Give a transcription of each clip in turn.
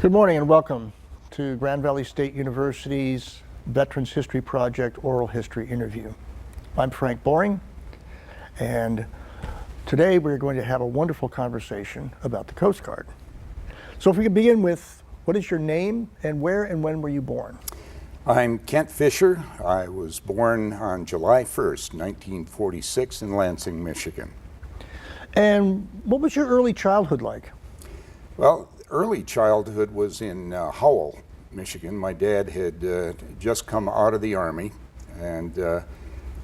Good morning and welcome to Grand Valley State University's Veterans History Project Oral History Interview. I'm Frank Boring, and today we're going to have a wonderful conversation about the Coast Guard. So if we could begin with, what is your name and where and when were you born? I'm Kent Fisher. I was born on July 1st, 1946 in Lansing, Michigan. And what was your early childhood like? Well, early childhood was in Howell, Michigan. My dad had just come out of the Army, and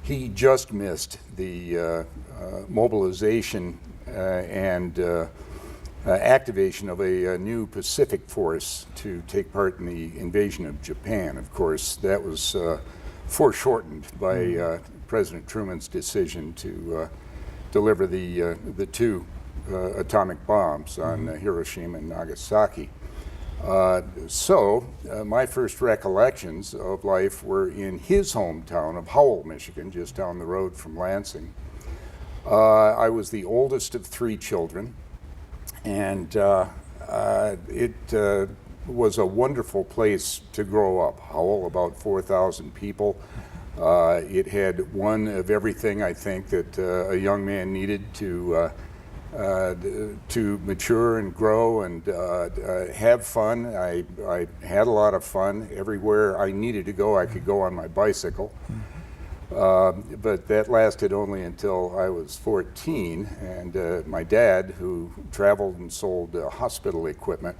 he just missed the mobilization and activation of a new Pacific force to take part in the invasion of Japan. Of course, that was foreshortened by President Truman's decision to deliver the two atomic bombs on Hiroshima and Nagasaki. So my first recollections of life were in his hometown of Howell, Michigan, just down the road from Lansing. I was the oldest of three children, and it was a wonderful place to grow up. Howell, about 4,000 people. It had one of everything, I think, that a young man needed to mature and grow and have fun. I had a lot of fun. Everywhere I needed to go, I could go on my bicycle. But that lasted only until I was 14, and my dad, who traveled and sold hospital equipment,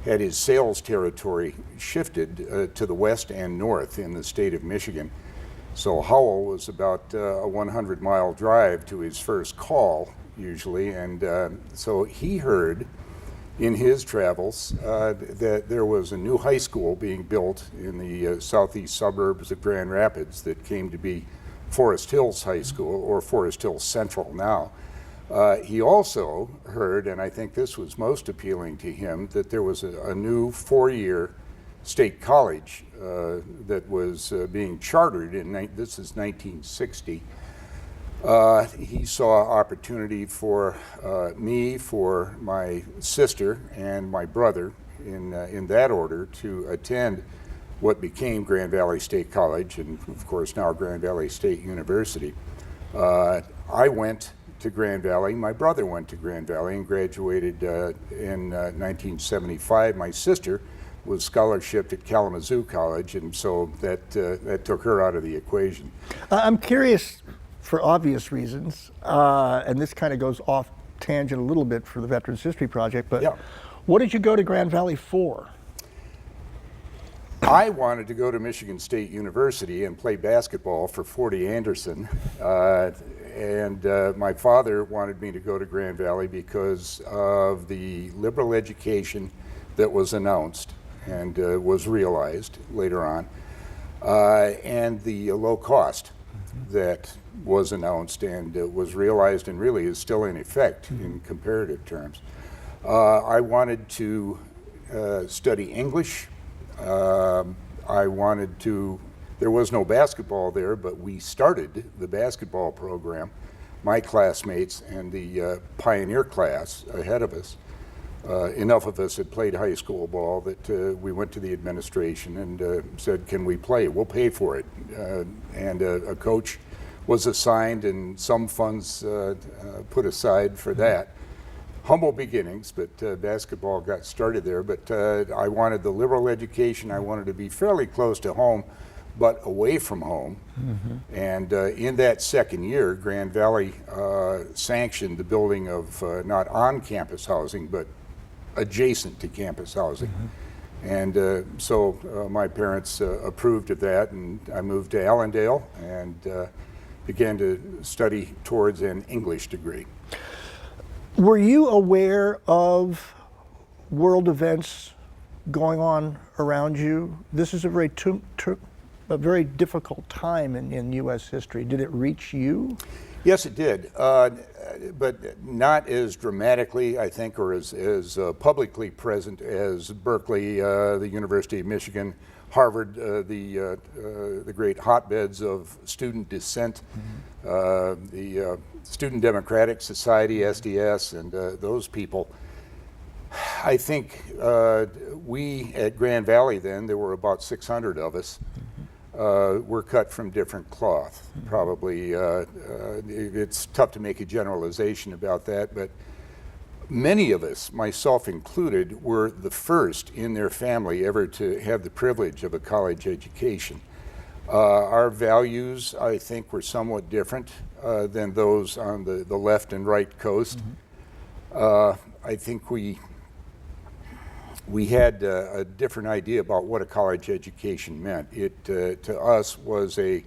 had his sales territory shifted to the west and north in the state of Michigan. So Howell was about a 100-mile drive to his first call, usually, and so he heard in his travels that there was a new high school being built in the southeast suburbs of Grand Rapids that came to be Forest Hills High School, or Forest Hills Central now. He also heard, and I think this was most appealing to him, that there was a new four-year state college that was being chartered this is 1960. He saw opportunity for me, for my sister, and my brother, in that order, to attend what became Grand Valley State College, and of course now Grand Valley State University. I went to Grand Valley. My brother went to Grand Valley and graduated in 1975. My sister was scholarshiped at Kalamazoo College, and so that took her out of the equation. I'm curious, for obvious reasons, and this kind of goes off tangent a little bit for the Veterans History Project, but yeah. What did you go to Grand Valley for? I wanted to go to Michigan State University and play basketball for Forty Anderson, and my father wanted me to go to Grand Valley because of the liberal education that was announced and was realized later on, and the low cost that was announced and was realized and really is still in effect in comparative terms. I wanted to study English. There was no basketball there, but we started the basketball program, my classmates and the pioneer class ahead of us. Enough of us had played high school ball that we went to the administration and said, can we play? We'll pay for it. And a coach was assigned and some funds put aside for that. Humble beginnings, but basketball got started there. But I wanted the liberal education. I wanted to be fairly close to home, but away from home. And in that second year, Grand Valley sanctioned the building of not on-campus housing, but adjacent to campus housing. And so my parents approved of that, and I moved to Allendale and began to study towards an English degree. Were you aware of world events going on around you? This is a very difficult time in U.S. history. Did it reach you? Yes, it did, but not as dramatically, I think, or as publicly present as Berkeley, the University of Michigan, Harvard, the great hotbeds of student dissent, the Student Democratic Society, SDS, and those people. I think we at Grand Valley then, there were about 600 of us, were cut from different cloth. Probably, it's tough to make a generalization about that, but many of us, myself included, were the first in their family ever to have the privilege of a college education. Our values, I think, were somewhat different than those on the left and right coast. I think we had a different idea about what a college education meant. It, to us, was a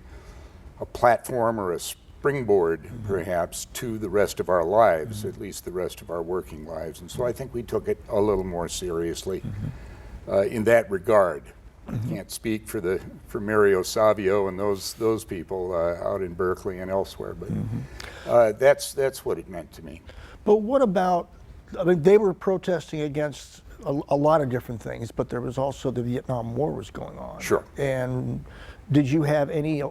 platform or a springboard, perhaps, to the rest of our lives, at least the rest of our working lives. And so I think we took it a little more seriously in that regard. I can't speak for Mario Savio and those people out in Berkeley and elsewhere, but that's what it meant to me. But what about, I mean, they were protesting against a lot of different things, but there was also the Vietnam War was going on. Sure. And did you have any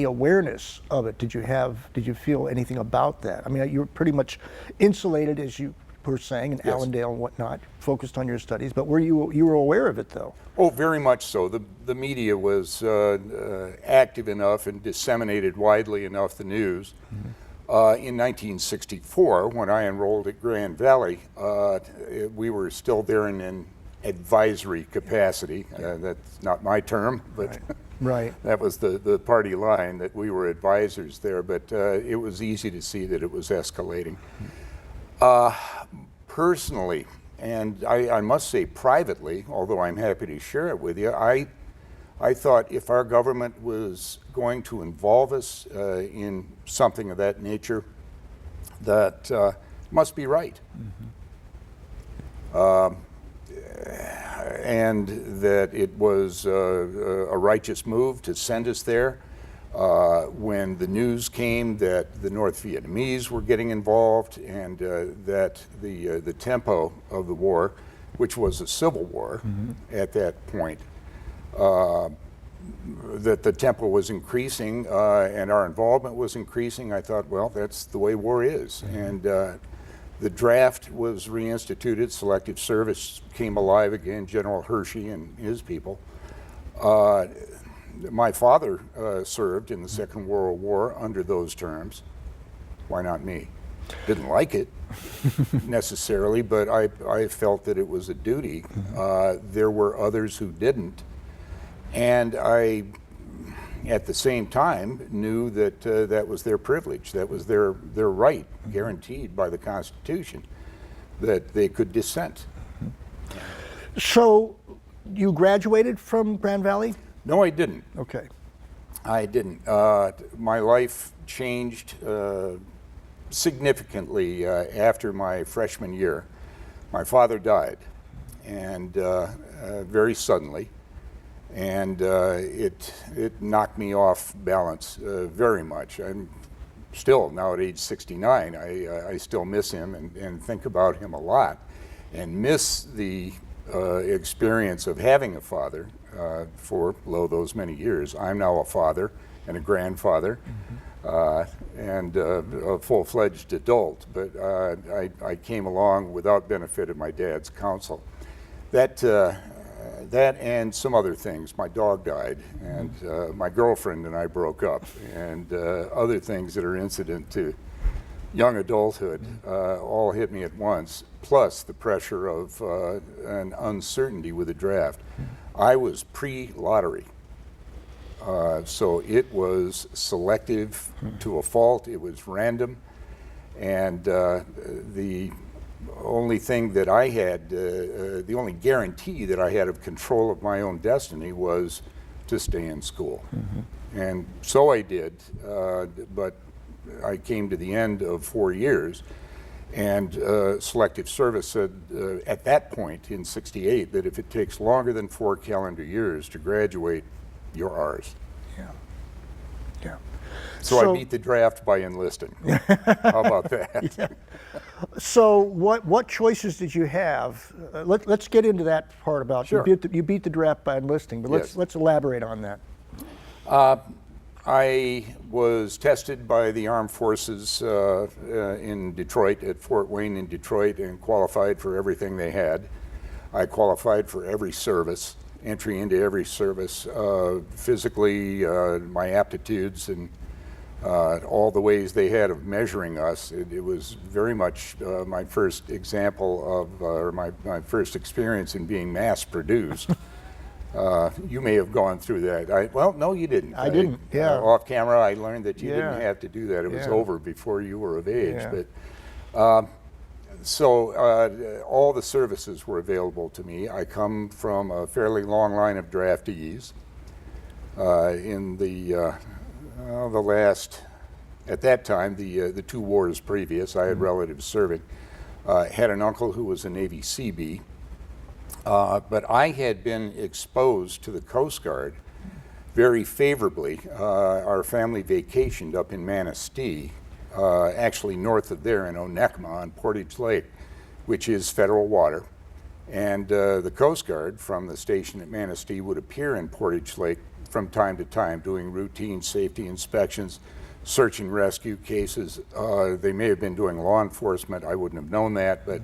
awareness of it? Did you feel anything about that? I mean, you were pretty much insulated, as you were saying, in Yes. Allendale and whatnot, focused on your studies, but you were aware of it, though? Oh, very much so. The media was active enough and disseminated widely enough the news. In 1964, when I enrolled at Grand Valley, we were still there in an advisory capacity. That's not my term, but Right. that was the party line, that we were advisors there, but it was easy to see that it was escalating. Personally, and I must say privately, although I'm happy to share it with you, I thought if our government was going to involve us in something of that nature, that must be right. And that it was a righteous move to send us there. When the news came that the North Vietnamese were getting involved and that the tempo of the war, which was a civil war at that point, that the tempo was increasing and our involvement was increasing, I thought, well, that's the way war is. And the draft was reinstituted, selective service came alive again, General Hershey and his people. My father served in the Second World War under those terms. Why not me? Didn't like it necessarily, but I felt that it was a duty. There were others who didn't. And I, at the same time, knew that that was their privilege, that was their right, guaranteed by the Constitution, that they could dissent. So you graduated from Grand Valley? No, I didn't. Okay. I didn't. My life changed significantly after my freshman year. My father died, and very suddenly, and it knocked me off balance very much. I'm still, now at age 69, I still miss him and think about him a lot, and miss the experience of having a father for those many years. I'm now a father and a grandfather and a full-fledged adult, but I came along without benefit of my dad's counsel. That and some other things. My dog died, and my girlfriend and I broke up, and other things that are incident to young adulthood all hit me at once, plus the pressure of an uncertainty with the draft. I was pre-lottery, so it was selective to a fault. It was random, and the only thing that I had, the only guarantee that I had of control of my own destiny was to stay in school. And so I did, but I came to the end of 4 years, and selective service said at that point in '68 that if it takes longer than 4 calendar years to graduate, you're ours. Yeah. Yeah. So I beat the draft by enlisting. How about that? Yeah. So what choices did you have? Let's get into that part about Sure. you beat the draft by enlisting, but let's elaborate on that. I was tested by the Armed Forces in Detroit, at Fort Wayne in Detroit, and qualified for everything they had. I qualified for every service, entry into every service, physically, my aptitudes, and all the ways they had of measuring us. It was very much my first example of, or my first experience in being mass produced. You may have gone through that. Well, no, you didn't. I didn't, yeah. Off camera, I learned that you Yeah. didn't have to do that. It was Yeah. over before you were of age. Yeah. But all the services were available to me. I come from a fairly long line of draftees. In the last, at that time, the 2 wars previous, I had relatives serving. Had an uncle who was a Navy Seabee. But I had been exposed to the Coast Guard very favorably. Our family vacationed up in Manistee, actually north of there in Onekma on Portage Lake, which is federal water. And the Coast Guard from the station at Manistee would appear in Portage Lake from time to time doing routine safety inspections, search and rescue cases. They may have been doing law enforcement. I wouldn't have known that, but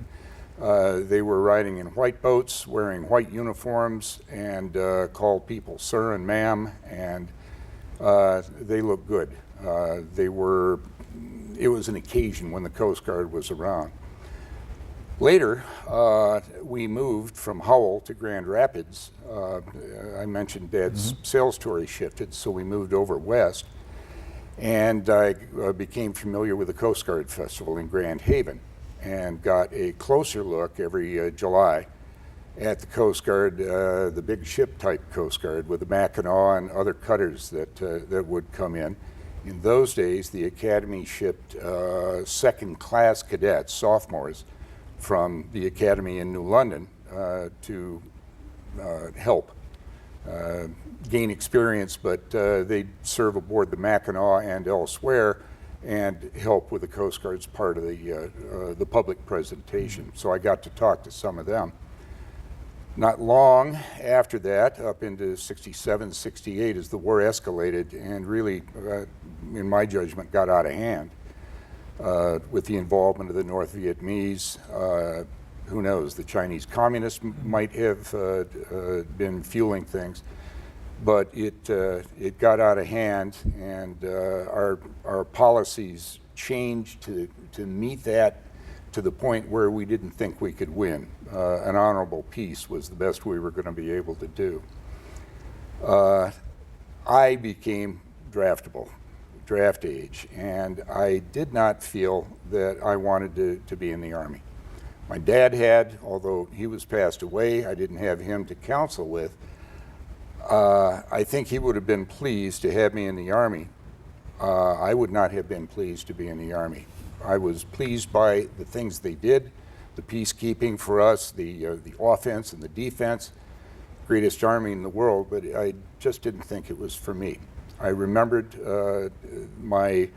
they were riding in white boats, wearing white uniforms, and called people sir and ma'am, and they looked good. It was an occasion when the Coast Guard was around. Later, we moved from Howell to Grand Rapids. I mentioned Dad's sales tour shifted, so we moved over west, and I became familiar with the Coast Guard Festival in Grand Haven, and got a closer look every July at the Coast Guard, the big ship type Coast Guard with the Mackinac and other cutters that would come in. In those days, the Academy shipped second class cadets, sophomores, from the Academy in New London to help gain experience, but they'd serve aboard the Mackinac and elsewhere, and help with the Coast Guard's part of the public presentation. So I got to talk to some of them. Not long after that, up into 67, 68, as the war escalated and really, in my judgment, got out of hand with the involvement of the North Vietnamese. Who knows, the Chinese communists might have been fueling things. But it got out of hand, and our policies changed to meet that, to the point where we didn't think we could win. An honorable peace was the best we were going to be able to do. I became draftable, draft age, and I did not feel that I wanted to be in the Army. My dad had, although he was passed away, I didn't have him to counsel with. I think he would have been pleased to have me in the Army. I would not have been pleased to be in the Army. I was pleased by the things they did, the peacekeeping for us, the offense and the defense, greatest Army in the world, but I just didn't think it was for me. I remembered my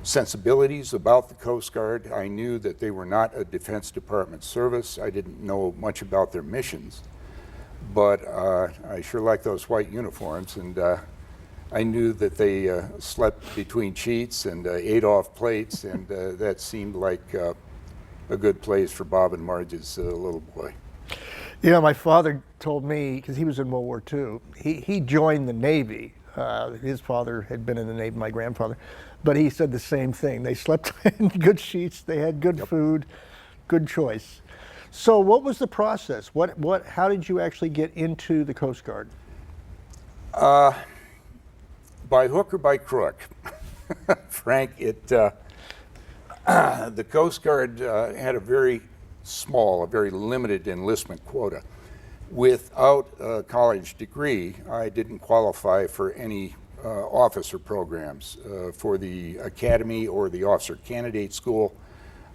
sensibilities about the Coast Guard. I knew that they were not a Defense Department service. I didn't know much about their missions. But I sure like those white uniforms, and I knew that they slept between sheets and ate off plates, and that seemed like a good place for Bob and Marge's little boy. You know, my father told me, because he was in World War II, he joined the Navy. His father had been in the Navy, my grandfather, but he said the same thing. They slept in good sheets, they had good food, good choice. So what was the process? How did you actually get into the Coast Guard? By hook or by crook, Frank, the Coast Guard had a very small, a very limited enlistment quota. Without a college degree, I didn't qualify for any officer programs for the academy or the officer candidate school.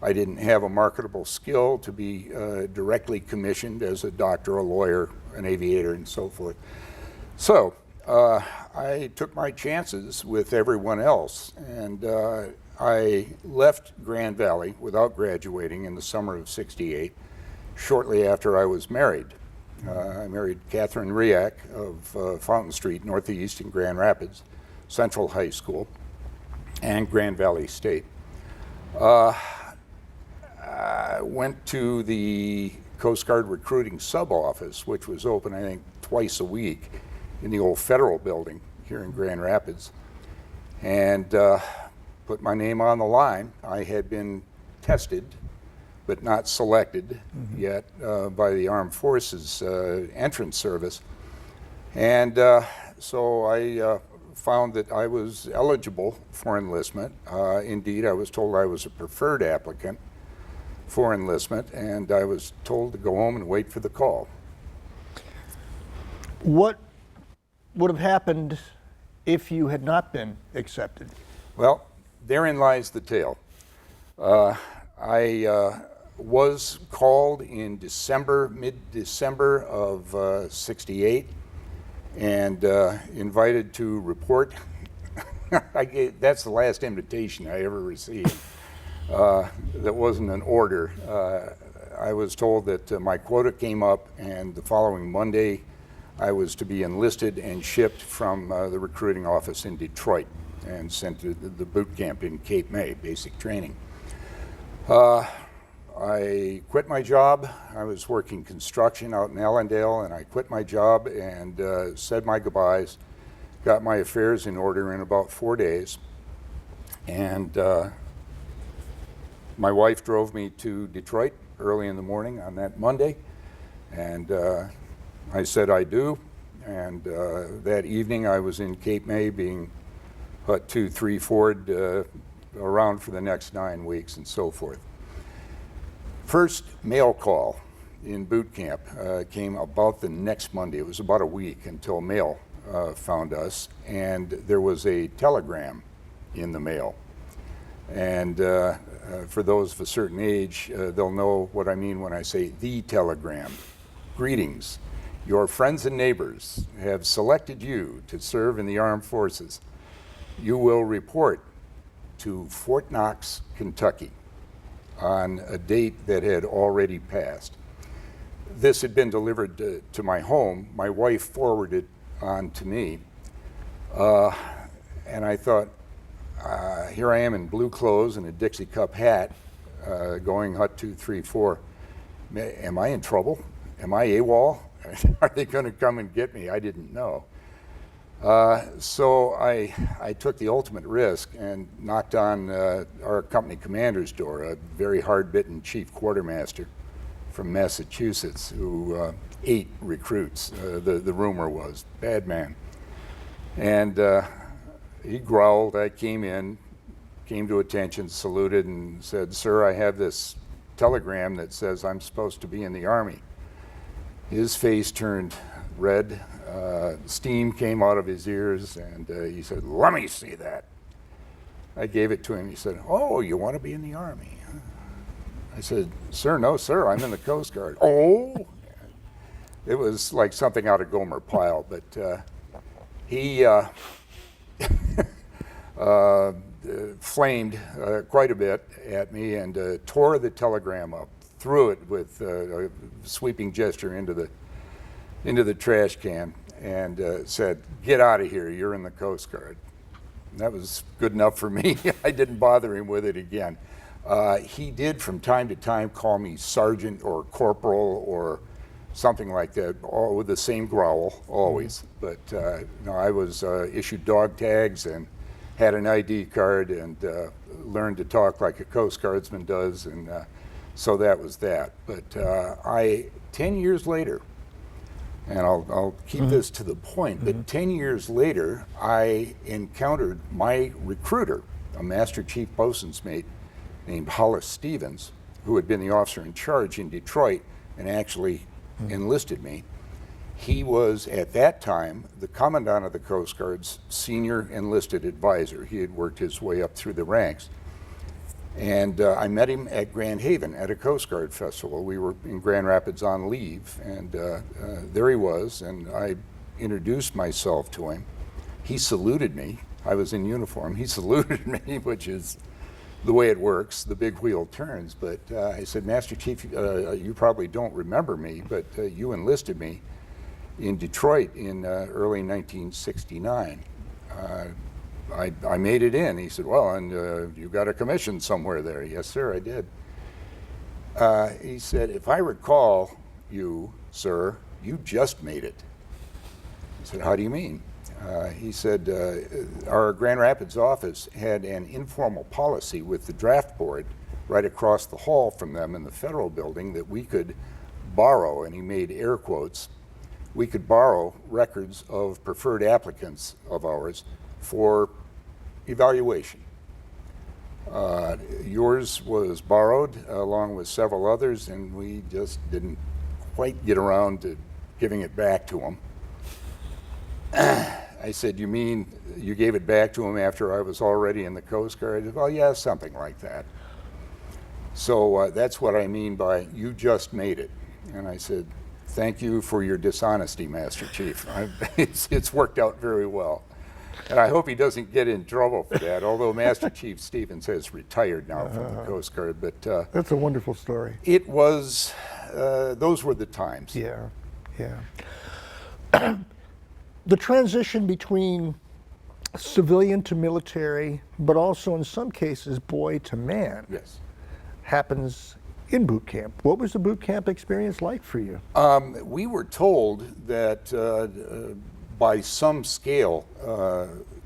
I didn't have a marketable skill to be directly commissioned as a doctor, a lawyer, an aviator, and so forth. So I took my chances with everyone else, and I left Grand Valley without graduating in the summer of '68, shortly after I was married. I married Catherine Riak of Fountain Street, Northeast in Grand Rapids, Central High School, and Grand Valley State. I went to the Coast Guard recruiting sub-office, which was open, I think, twice a week in the old Federal building here in Grand Rapids, and put my name on the line. I had been tested, but not selected yet by the Armed Forces entrance service. And so I found that I was eligible for enlistment. Indeed, I was told I was a preferred applicant for enlistment, and I was told to go home and wait for the call. What would have happened if you had not been accepted? Well, therein lies the tale. I was called in December, mid-December of '68, and invited to report. That's the last invitation I ever received. That wasn't an order. I was told that my quota came up, and the following Monday I was to be enlisted and shipped from the recruiting office in Detroit and sent to the boot camp in Cape May, basic training. I quit my job. I was working construction out in Allendale, and I quit my job and said my goodbyes, got my affairs in order in about 4 days, and my wife drove me to Detroit early in the morning on that Monday, and I said I do, and that evening I was in Cape May being Hut 2, 3, 4'd around for the next 9 weeks and so forth. First mail call in boot camp came about the next Monday. It was about a week until mail found us, and there was a telegram in the mail. And for those of a certain age, they'll know what I mean when I say the telegram. Greetings. Your friends and neighbors have selected you to serve in the armed forces. You will report to Fort Knox, Kentucky on a date that had already passed. This had been delivered to my home. My wife forwarded on to me. And I thought, here I am in blue clothes and a Dixie Cup hat, going Hut 2, 3, 4. Am I in trouble? Am I AWOL? Are they going to come and get me? I didn't know. So I took the ultimate risk and knocked on our company commander's door, a very hard-bitten chief quartermaster from Massachusetts who ate recruits, the rumor was, bad man. And he growled. I came in, came to attention, saluted, and said, "Sir, I have this telegram that says I'm supposed to be in the Army." His face turned red, steam came out of his ears, and he said, "Let me see that." I gave it to him. He said, "Oh, you want to be in the Army?" I said, "Sir, no, sir, I'm in the Coast Guard." Oh! It was like something out of Gomer Pyle, but he flamed quite a bit at me and tore the telegram up, threw it with a sweeping gesture into the trash can, and said, "Get out of here, you're in the Coast Guard." And that was good enough for me. I didn't bother him with it again. He did from time to time call me sergeant or corporal or something like that, all with the same growl, always. But no, I was issued dog tags and had an ID card and learned to talk like a Coast Guardsman does, and so that was that. But 10 years later, and I'll keep this to the point, but 10 years later, I encountered my recruiter, a Master Chief Bosun's mate named Hollis Stevens, who had been the officer in charge in Detroit and actually enlisted me. He was, at that time, the Commandant of the Coast Guard's senior enlisted advisor. He had worked his way up through the ranks. And I met him at Grand Haven at a Coast Guard festival. We were in Grand Rapids on leave, and there he was, and I introduced myself to him. He saluted me. I was in uniform. He saluted me, which is the way it works, the big wheel turns. But I said, Master Chief, you probably don't remember me, but you enlisted me in Detroit in early 1969. I made it in. He said, well, and you got a commission somewhere there. Yes, sir, I did. He said, if I recall you, sir, you just made it. I said, how do you mean? He said, our Grand Rapids office had an informal policy with the draft board right across the hall from them in the federal building that we could borrow, and he made air quotes, we could borrow records of preferred applicants of ours for evaluation. Yours was borrowed along with several others, and we just didn't quite get around to giving it back to them. I said, you mean you gave it back to him after I was already in the Coast Guard? He said, well, yeah, something like that. So that's what I mean by you just made it. And I said, thank you for your dishonesty, Master Chief. It's worked out very well. And I hope he doesn't get in trouble for that, although Master Chief Stevens has retired now from the Coast Guard. But That's a wonderful story. it was, those were the times. Yeah, yeah. The transition between civilian to military, but also in some cases boy to man, Yes. happens in boot camp. What was the boot camp experience like for you? We were told that by some scale,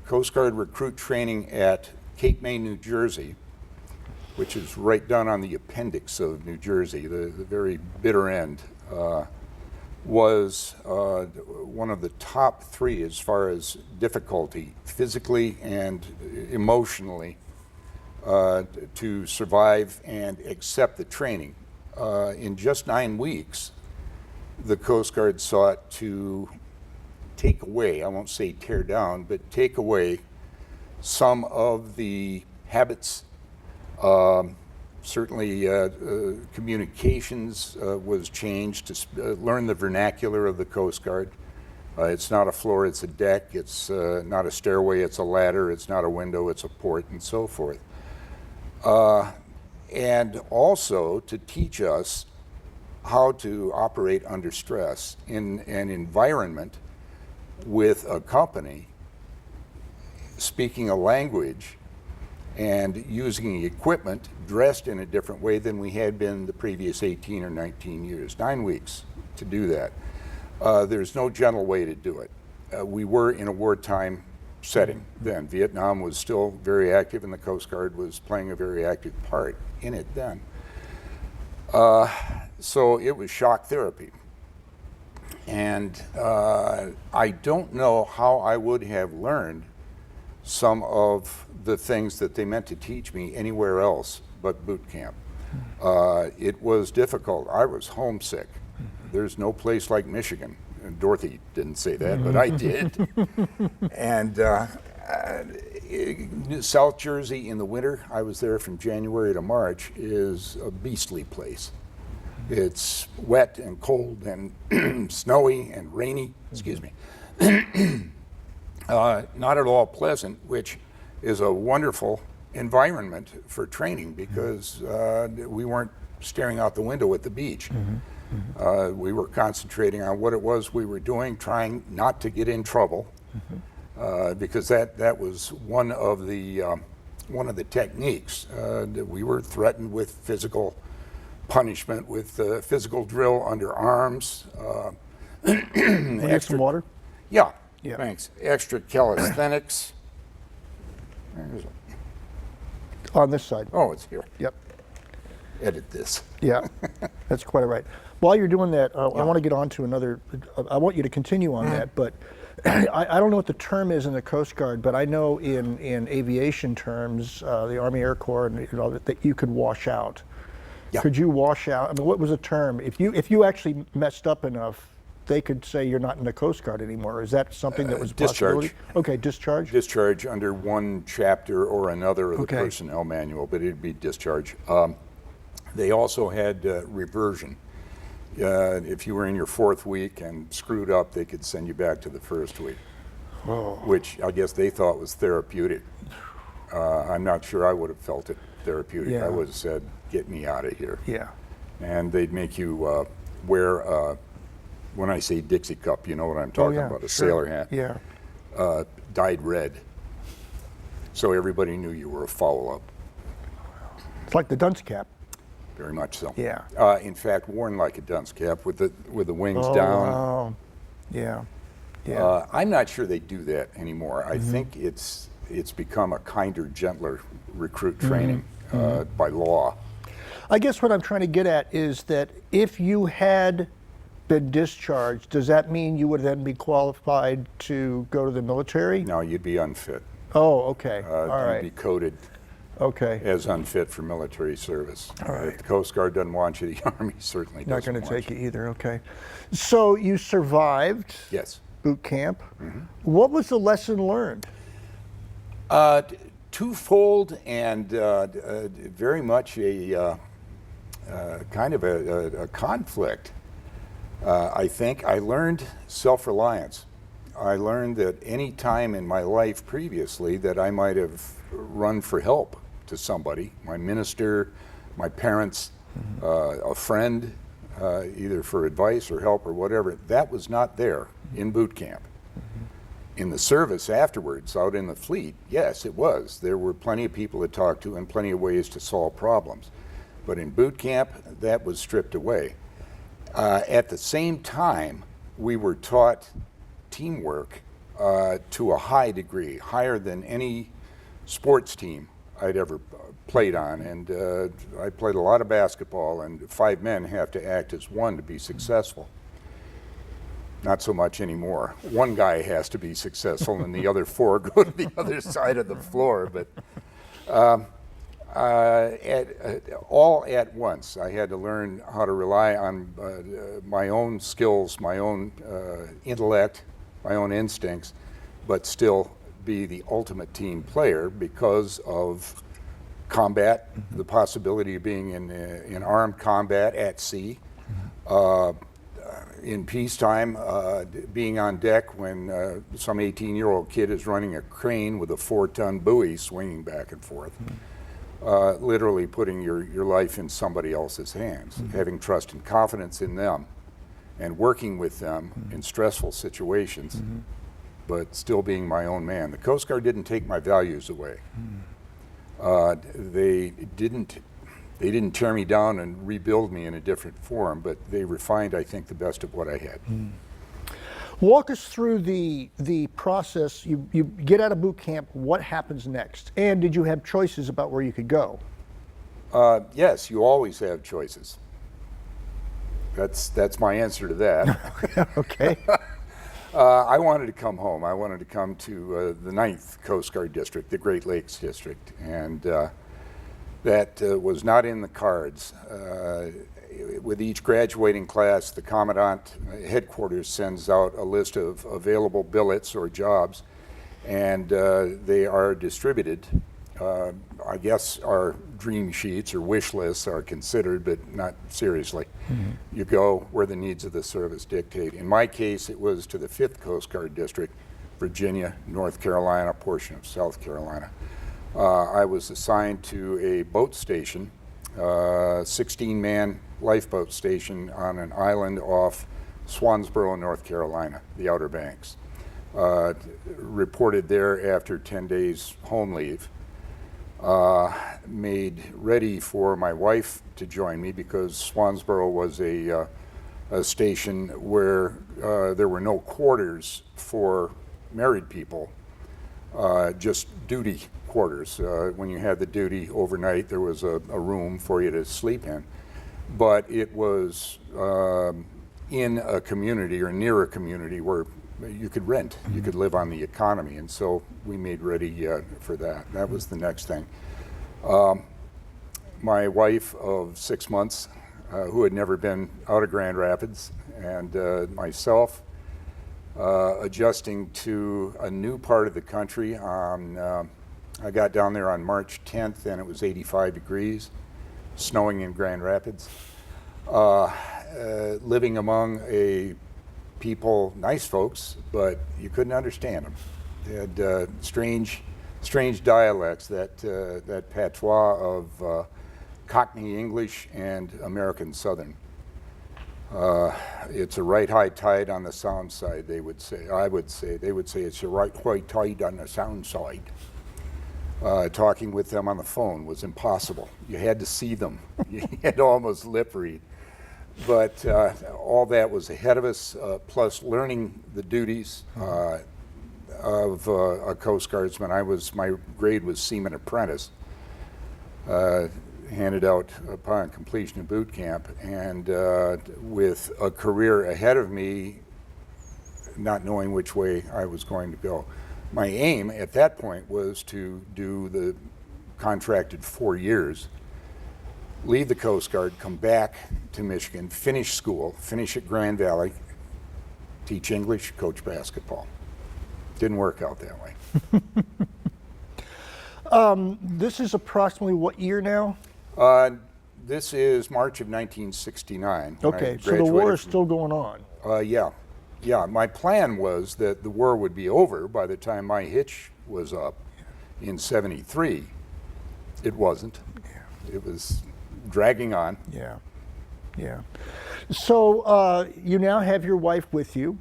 Coast Guard recruit training at Cape May, New Jersey, which is right down on the appendix of New Jersey, the very bitter end, was one of the top three as far as difficulty, physically and emotionally, to survive and accept the training. In just 9 weeks, the Coast Guard sought to take away, I won't say tear down, but take away some of the habits. Certainly communications was changed to learn the vernacular of the Coast Guard. It's not a floor, it's a deck. It's not a stairway, it's a ladder. It's not a window, it's a port, and so forth. And also to teach us how to operate under stress in an environment with a company speaking a language and using equipment dressed in a different way than we had been the previous 18 or 19 years. 9 weeks to do that. There's no gentle way to do it. We were in a wartime setting then. Vietnam was still very active, and the Coast Guard was playing a very active part in it then. So it was shock therapy. And I don't know how I would have learned some of the things that they meant to teach me anywhere else but boot camp. It was difficult. I was homesick. There's no place like Michigan. And Dorothy didn't say that, but I did. And South Jersey in the winter, I was there from January to March, is a beastly place. It's wet and cold and snowy and rainy, excuse me. Not at all pleasant, which is a wonderful environment for training because we weren't staring out the window at the beach. We were concentrating on what it was we were doing, trying not to get in trouble, because that was one of the techniques. That we were threatened with physical punishment, with physical drill under arms. Get some water? Yeah. Yeah. Thanks. Extra calisthenics. On this side. Oh, it's here. Yep. Edit this. Yeah, that's quite all right. While you're doing that, I want to get on to another, I want you to continue on that, but I don't know what the term is in the Coast Guard, but I know in aviation terms, the Army Air Corps, and all that you could wash out. Yeah. Could you wash out? I mean, what was the term? If you actually messed up enough, they could say you're not in the Coast Guard anymore. Is that something that was a possibility? Discharge. Okay, discharge? Discharge under one chapter or another of the Okay. personnel manual, but it'd be discharge. They also had reversion. If you were in your 4th week and screwed up, they could send you back to the 1st week, which I guess they thought was therapeutic. I'm not sure I would have felt it therapeutic. Yeah. I would have said, get me out of here. Yeah. And they'd make you wear, when I say Dixie cup, you know what I'm talking about, a sure. sailor hat, Yeah. dyed red. So everybody knew you were a follow-up. It's like the dunce cap. Very much so. Yeah. In fact, worn like a dunce cap with the wings Oh, down. wow. Yeah. Yeah. I'm not sure they do that anymore. I Mm-hmm. think it's become a kinder, gentler recruit training Mm-hmm. by law. I guess what I'm trying to get at is that if you had been discharged, does that mean you would then be qualified to go to the military? No, you'd be unfit. Oh, okay. All You'd be right. coded Okay. as unfit for military service. All right. If the Coast Guard doesn't want you, the Army certainly Not doesn't going to want take you. it either. Okay. So you survived Yes. boot camp. Mm-hmm. What was the lesson learned? Twofold and very much a kind of a conflict. I think I learned self-reliance. I learned that any time in my life previously that I might have run for help to somebody, my minister, my parents, a friend, either for advice or help or whatever, that was not there in boot camp. In the service afterwards, out in the fleet, yes, it was. There were plenty of people to talk to and plenty of ways to solve problems. But in boot camp, that was stripped away. At the same time, we were taught teamwork to a high degree, higher than any sports team I'd ever played on. And I played a lot of basketball, and 5 men have to act as one to be successful. Not so much anymore. One guy has to be successful and the other 4 go to the other side of the floor. But all at once, I had to learn how to rely on my own skills, my own intellect, my own instincts, but still be the ultimate team player because of combat, the possibility of being in armed combat at sea. In peacetime, being on deck when some 18-year-old kid is running a crane with a 4-ton buoy swinging back and forth, literally putting your life in somebody else's hands, having trust and confidence in them, and working with them in stressful situations, but still being my own man. The Coast Guard didn't take my values away. They didn't tear me down and rebuild me in a different form, but they refined, I think, the best of what I had. Walk us through the process. You get out of boot camp. What happens next? And did you have choices about where you could go? Yes, you always have choices. That's my answer to that. Okay. I wanted to come home. I wanted to come to the 9th Coast Guard District, the Great Lakes District, and that was not in the cards. With each graduating class, the Commandant headquarters sends out a list of available billets or jobs, and they are distributed. I guess our dream sheets or wish lists are considered, but not seriously. You go where the needs of the service dictate. In my case, it was to the 5th Coast Guard District, Virginia, North Carolina, portion of South Carolina. I was assigned to a boat station, 16-man lifeboat station on an island off Swansboro, North Carolina, the Outer Banks. Reported there after 10 days home leave. Made ready for my wife to join me because Swansboro was a station where there were no quarters for married people, just duty quarters. When you had the duty overnight, there was a room for you to sleep in, but it was in a community or near a community where you could rent, you could live on the economy, and so we made ready for that. That was the next thing. My wife of 6 months, who had never been out of Grand Rapids, and myself adjusting to a new part of the country. I got down there on March 10th and it was 85 degrees, snowing in Grand Rapids. Living among a people, nice folks, but you couldn't understand them. They had strange strange dialects, that patois of Cockney English and American Southern. It's a right high tide on the sound side, they would say. I would say, they would say it's a right high tide on the sound side. Talking with them on the phone was impossible. You had to see them. You had to almost lip read. But all that was ahead of us, plus learning the duties of a Coast Guardsman. My grade was Seaman Apprentice, handed out upon completion of boot camp, and with a career ahead of me, not knowing which way I was going to go. My aim at that point was to do the contracted 4 years, leave the Coast Guard, come back to Michigan, finish school, finish at Grand Valley, teach English, coach basketball. Didn't work out that way. This is approximately what year now? This is March of 1969. Okay, so the war is still going on. Yeah. My plan was that the war would be over by the time my hitch was up in '73. It wasn't. Yeah. It was dragging on. Yeah. So you now have your wife with you,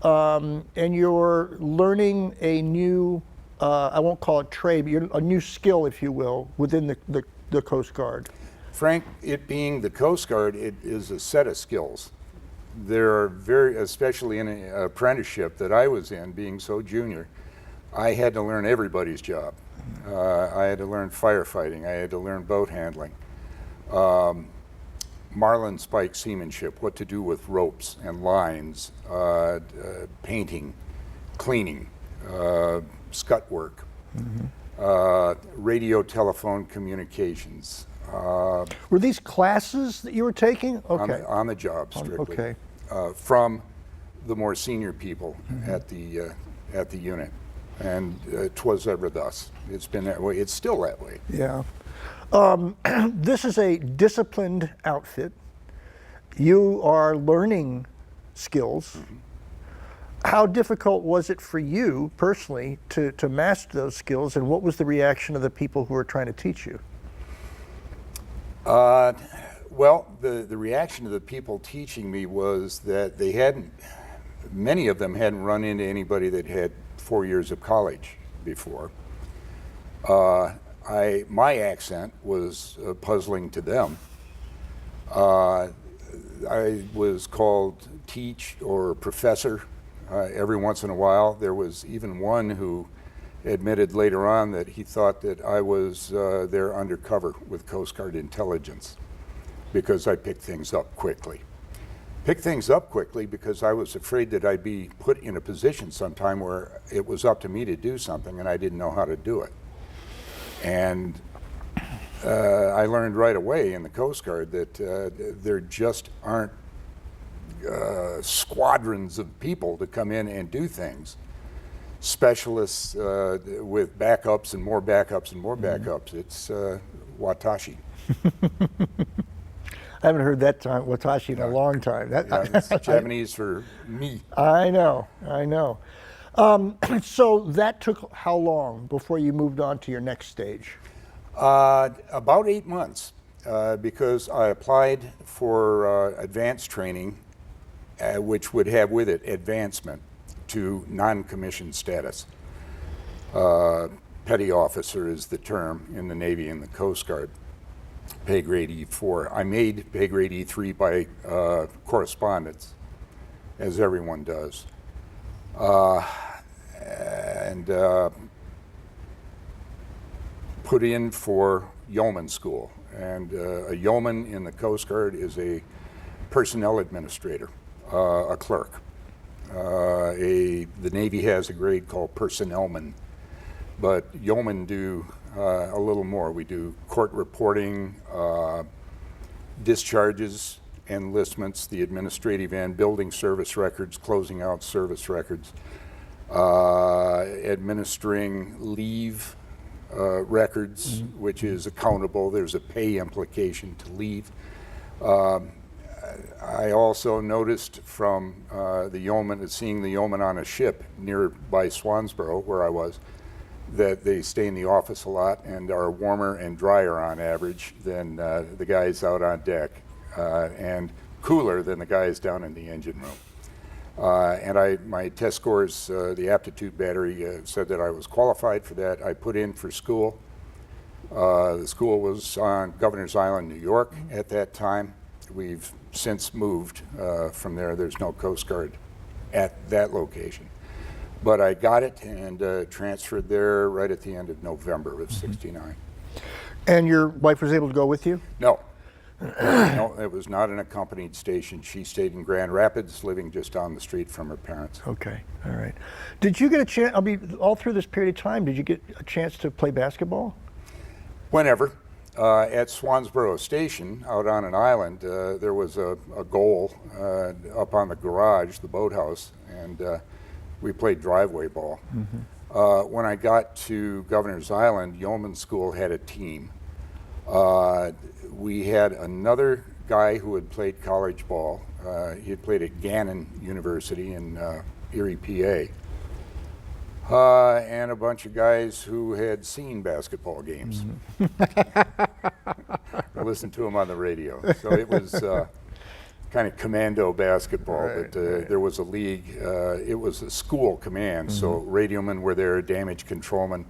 and you're learning a new, I won't call it trade, but a new skill, if you will, within the Coast Guard. Frank, it being the Coast Guard, it is a set of skills. There are especially in an apprenticeship that I was in, being so junior, I had to learn everybody's job. I had to learn firefighting, I had to learn boat handling, marlin spike seamanship, what to do with ropes and lines, painting, cleaning, scut work, radio telephone communications. Were these classes that you were taking? Okay. On the job, strictly. Okay. From the more senior people at the unit, and 'twas ever thus. It's been that way. It's still that way. Yeah. This is a disciplined outfit. You are learning skills. How difficult was it for you personally to master those skills, and what was the reaction of the people who were trying to teach you? Well, the reaction of the people teaching me was that many of them hadn't run into anybody that had 4 years of college before. My accent was puzzling to them. I was called teach or professor every once in a while. There was even one who admitted later on that he thought that I was there undercover with Coast Guard intelligence because I picked things up quickly. Picked things up quickly because I was afraid that I'd be put in a position sometime where it was up to me to do something and I didn't know how to do it. And I learned right away in the Coast Guard that there just aren't squadrons of people to come in and do things. Specialists with backups and more backups and more backups. It's Watashi. I haven't heard that term, Watashi, in a long time. It's Japanese for me. I know. So that took how long before you moved on to your next stage? About 8 months, because I applied for advanced training, which would have with it advancement to non-commissioned status. Petty officer is the term in the Navy and the Coast Guard. Pay grade E4. I made pay grade E3 by correspondence, as everyone does. And put in for Yeoman School. And a yeoman in the Coast Guard is a personnel administrator, a clerk. The Navy has a grade called personnelman, but yeomen do a little more. We do court reporting, discharges, enlistments, the administrative end, building service records, closing out service records, administering leave records, which is accountable. There's a pay implication to leave. I also noticed from the yeoman, seeing the yeoman on a ship nearby Swansboro, where I was, that they stay in the office a lot and are warmer and drier on average than the guys out on deck, and cooler than the guys down in the engine room. And my test scores, the aptitude battery said that I was qualified for that. I put in for school. The school was on Governor's Island, New York at that time. We've since moved from there. There's no Coast Guard at that location. But I got it and transferred there right at the end of November of '69. And your wife was able to go with you? No. No, it was not an accompanied station. She stayed in Grand Rapids, living just down the street from her parents. Okay, all right. Did you get a chance, all through this period of time, did you get a chance to play basketball? Whenever. At Swansboro Station, out on an island, there was a goal up on the garage, the boathouse, and we played driveway ball. When I got to Governor's Island, Yeoman School had a team. We had another guy who had played college ball. He had played at Gannon University in Erie, PA. And a bunch of guys who had seen basketball games. I listened to them on the radio. So it was kind of commando basketball, Right, but right. there was a league. It was a school command, so radiomen were there, damage controlmen,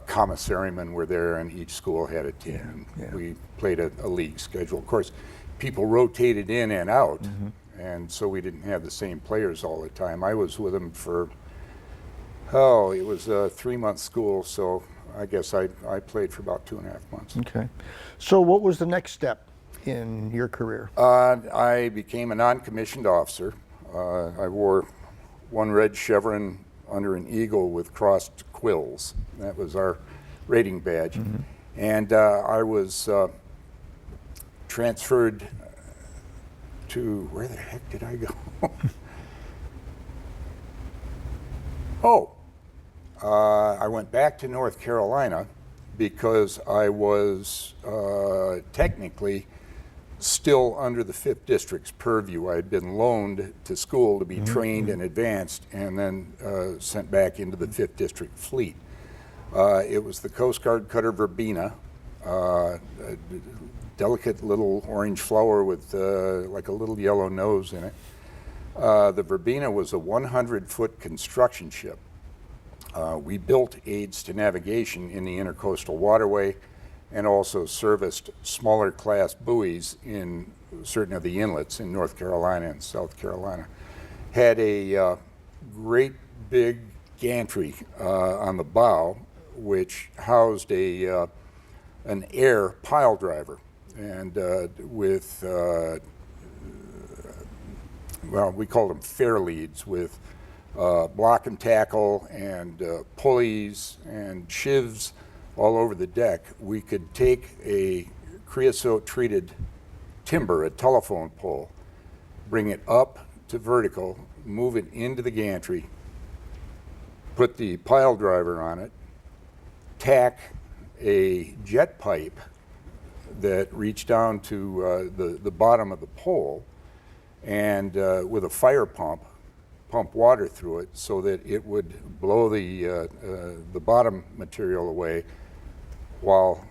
commissarimen were there, and each school had a team. Yeah, yeah. We played a league schedule. Of course, people rotated in and out, and so we didn't have the same players all the time. I was with them for, it was a 3-month school, so I guess I played for about 2.5 months. Okay. So what was the next step in your career? I became a non-commissioned officer. I wore one red chevron under an eagle with crossed quills. That was our rating badge. And I was transferred to, where the heck did I go? I went back to North Carolina because I was technically still under the 5th District's purview. I had been loaned to school to be trained and advanced, and then sent back into the 5th District fleet. It was the Coast Guard cutter Verbena, a delicate little orange flower with like a little yellow nose in it. The Verbena was a 100-foot construction ship. We built aids to navigation in the intercoastal waterway and also serviced smaller class buoys in certain of the inlets in North Carolina and South Carolina. Had a great big gantry on the bow, which housed an air pile driver, and with, well, we called them fair leads, with block and tackle and pulleys and shivs all over the deck. We could take a creosote treated timber, a telephone pole, bring it up to vertical, move it into the gantry, put the pile driver on it, tack a jet pipe that reached down to the bottom of the pole, and with a fire pump water through it so that it would blow the bottom material away while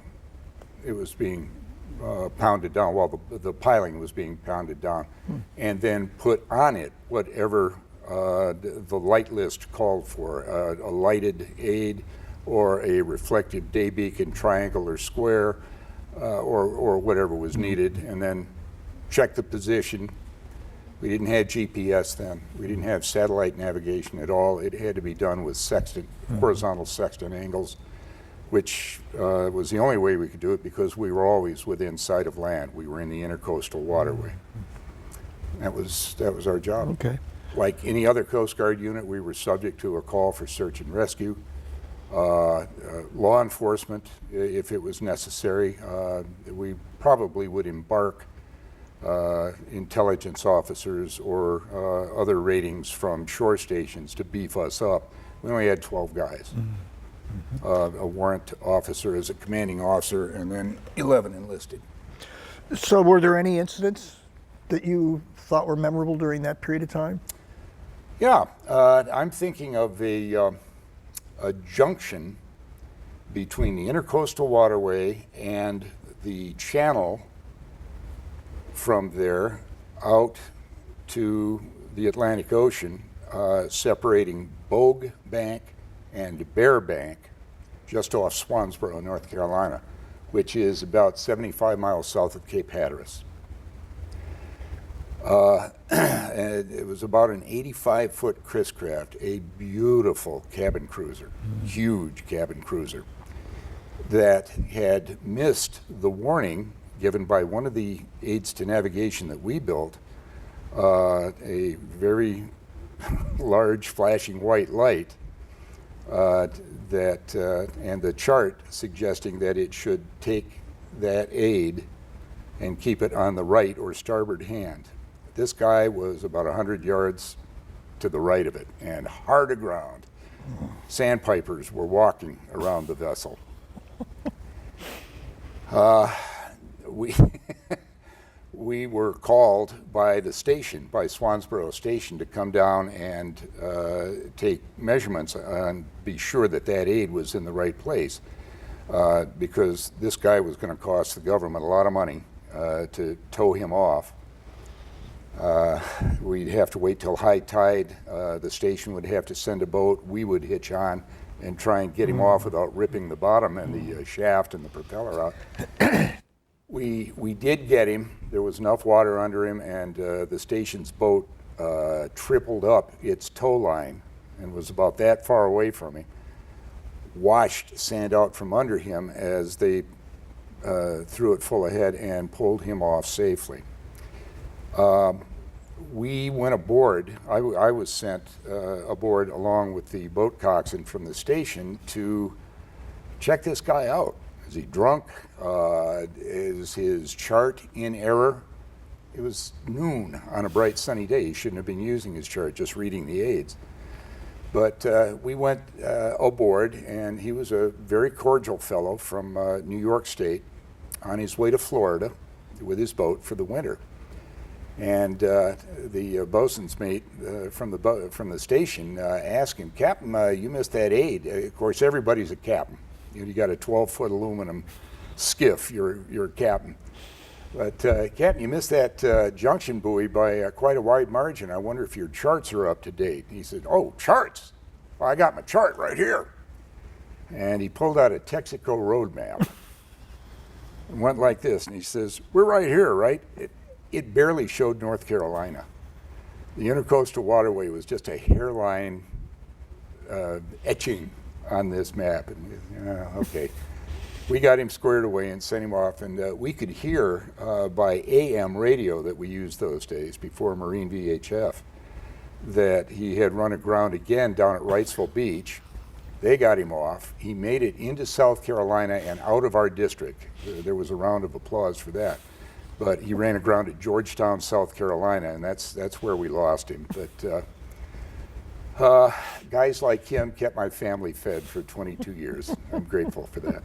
it was being pounded down, while the piling was being pounded down, and then put on it whatever the light list called for, a lighted aid or a reflective day beacon, triangle or square, or whatever was needed, and then check the position. We didn't have GPS then. We didn't have satellite navigation at all. It had to be done with sextant, horizontal sextant angles, which was the only way we could do it because we were always within sight of land. We were in the intercoastal waterway. That was our job. Okay. Like any other Coast Guard unit, we were subject to a call for search and rescue. Law enforcement, if it was necessary. We probably would embark intelligence officers or other ratings from shore stations to beef us up. We only had 12 guys. A warrant officer as a commanding officer, and then 11 enlisted. So were there any incidents that you thought were memorable during that period of time? Yeah, I'm thinking of a a junction between the Intercoastal Waterway and the channel from there out to the Atlantic Ocean, separating Bogue Bank and Bear Bank, just off Swansboro, North Carolina, which is about 75 miles south of Cape Hatteras. And it was about an 85-foot Chris Craft, a beautiful cabin cruiser, huge cabin cruiser, that had missed the warning given by one of the aids to navigation that we built, a very large flashing white light and the chart suggesting that it should take that aid and keep it on the right or starboard hand. This guy was about 100 yards to the right of it and hard aground. Sandpipers were walking around the vessel. We were called by the station, by Swansboro Station, to come down and take measurements and be sure that that aid was in the right place, because this guy was going to cost the government a lot of money to tow him off. We'd have to wait till high tide. The station would have to send a boat. We would hitch on and try and get him off without ripping the bottom and the shaft and the propeller out. We did get him. There was enough water under him, and the station's boat tripled up its tow line and was about that far away from me. Washed sand out from under him as they threw it full ahead and pulled him off safely. We went aboard. I was sent aboard along with the boat coxswain from the station to check this guy out. Is he drunk? Is his chart in error? It was noon on a bright sunny day. He shouldn't have been using his chart, just reading the aids. But we went aboard, and he was a very cordial fellow from New York State on his way to Florida with his boat for the winter. And the bosun's mate from the station asked him, "Captain, you missed that aid." Of course, everybody's a captain. You got a 12-foot aluminum skiff, you're a captain. But Captain, you missed that junction buoy by quite a wide margin. I wonder if your charts are up to date. And he said, "Oh, charts? Well, I got my chart right here." And he pulled out a Texaco road map and went like this. And he says, "We're right here, right?" It barely showed North Carolina. The Intercoastal Waterway was just a hairline etching on this map. And okay. We got him squared away and sent him off, and we could hear by AM radio that we used those days before Marine VHF that he had run aground again down at Wrightsville Beach. They got him off. He made it into South Carolina and out of our district. There was a round of applause for that. But he ran aground at Georgetown, South Carolina, and that's where we lost him. But guys like him kept my family fed for 22 years. I'm grateful for that.